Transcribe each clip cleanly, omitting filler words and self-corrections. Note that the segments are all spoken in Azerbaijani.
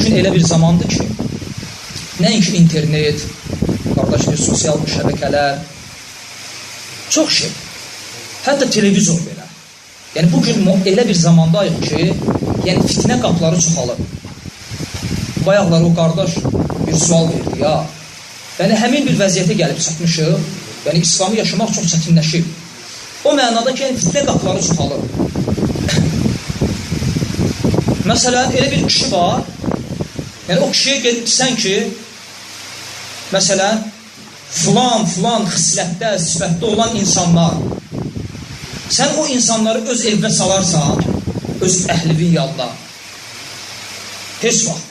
bugün elə bir zamandır ki, nəinki internet, qardaşlar, sosial şəbəkələr, çox şey, hətta televizor belə. Yəni, bugün elə bir zamandayıq ki, yəni fitnə qapları çoxalır. Bayaqlar o qardaş bir sual verdi, ya, yəni həmin bir vəziyyətə gəlib çıxmışıq, yəni İslamı yaşamaq çox çətinləşib. O mənada ki, yəni fitnə qapları çoxalır. Məsələn, elə bir kişi var, yəni o kişiyə gedibsən ki, məsələn, filan xislətdə, sifətdə olan insanlar, sən o insanları öz evə salarsan, öz əhlivi yalda, heç vaxt.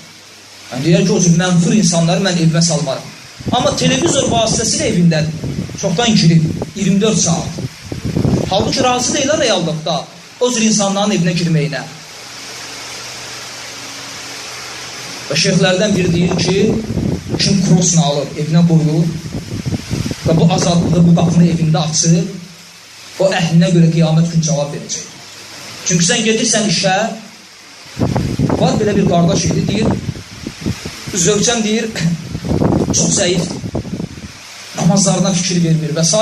Yəni, deyər ki, o cür mənfur insanları mən evə salmarım. Amma televizor vasitəsilə evində çoxdan girib, 24 saat. Halbuki razı deyilər reallıqda o cür insanların evinə girməyinə. Və şeyxlərdən biri deyir ki, kim krosunu alır, evinə qoyur və bu azadlığı, bu qapını evində açır, o əhlinə görə qiyamət gün cavab verəcək. Çünki sən gedirsən işə, var belə bir qardaş idi, deyir, zövcəm deyir, çox zəifdir, namazlarına fikir vermir və s.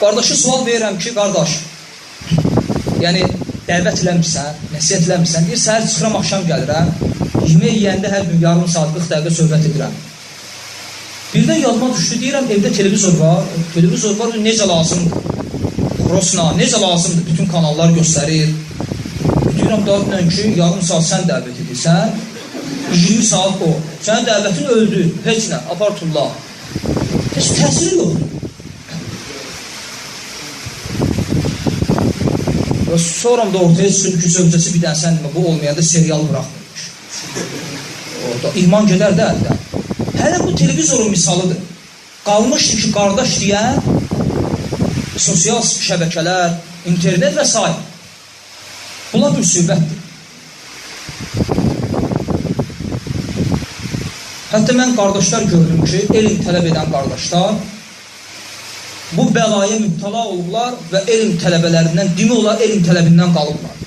Qardaşı sual verirəm ki, qardaş, yəni dəvət eləmirsən, nəsiyyət eləmirsən, deyir, səhər çıxıram, axşam gəlirəm, yemək yiyəndə hər gün yarım saat, 40 dəqiqə söhbət edirəm. Birdən yadıma düşdü, deyirəm, evdə televizor var, necə lazımdır, krosna, necə lazımdır, bütün kanallar göstərir. Deyirəm, dağıtla ki, yarım saat sən dəvət edirsən, 20 saat o, sənin dəvətin öldü, heç nə, apartullah, heç təsiri yoxdur. Və sonra da ortaya çıxır ki, zövcəsi bir dənə sənmə, bu olmayanda serial bıraxmırmış. Orada iman gedər də əldə. Hələ bu televizorun misalıdır. Qalmışdır ki, qardaş deyən, sosial şəbəkələr, internet və s. Bunlar müsibətdir. Hətta mən qardaşlar gördüm ki, elm tələb edən qardaşlar, bu bəlaya mübtala olublar və elm tələbələrindən, demək olar, elm tələbindən qalıblar.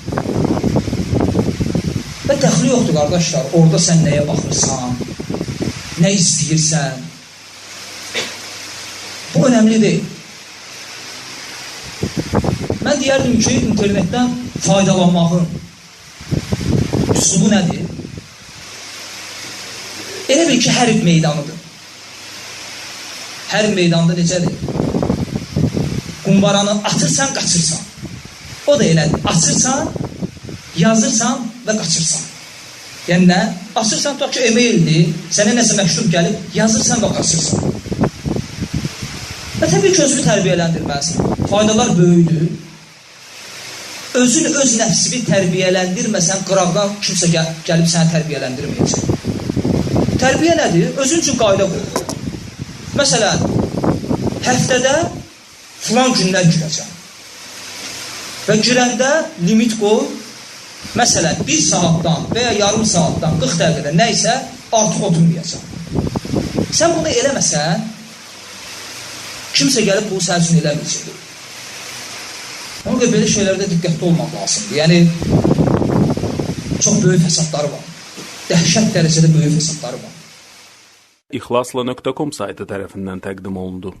Və dəxli yoxdur, qardaşlar, orada sən nəyə baxırsan, nə istəyirsən. Bu önəmli deyil. Mən deyərdim ki, internetdən faydalanmağın üslubu nədir? Elə bil ki, hərb meydanıdır. Hərb meydanda necədir? Qumbaranı atırsan, qaçırsan. O da elədir. Açırsan, yazırsan və qaçırsan. Yəni nə? Açırsan, tutaq ki, e-maildir, sənə nəsə məktub gəlib, yazırsan və qaçırsan. Və təbii ki, özünü tərbiyələndirməlisən. Faydalar böyüdür. Özün öz nəfsini tərbiyələndirməsən, qıraqdan kimsə gəlib səni tərbiyələndirməyəcək. Tərbiyə nədir? Özün üçün qayda qoyur. Məsələn, həftədə filan günlər girəcəm. Və girəndə limit qoy, məsələn, 1 saatdan və ya yarım saatdan, 40 dəqiqədə nə isə artıq oturmayacaq. Sən bunu eləməsən, kimsə gəlib bunu sənin üçün eləməyəcək. Ona görə belə şeylərdə diqqətli olmaq lazımdır. Yəni, çox böyük fəsadları var. Dəhşət dərəcədə böyük fəsadları var. İxlasla.com saytı tərəfindən təqdim olundu.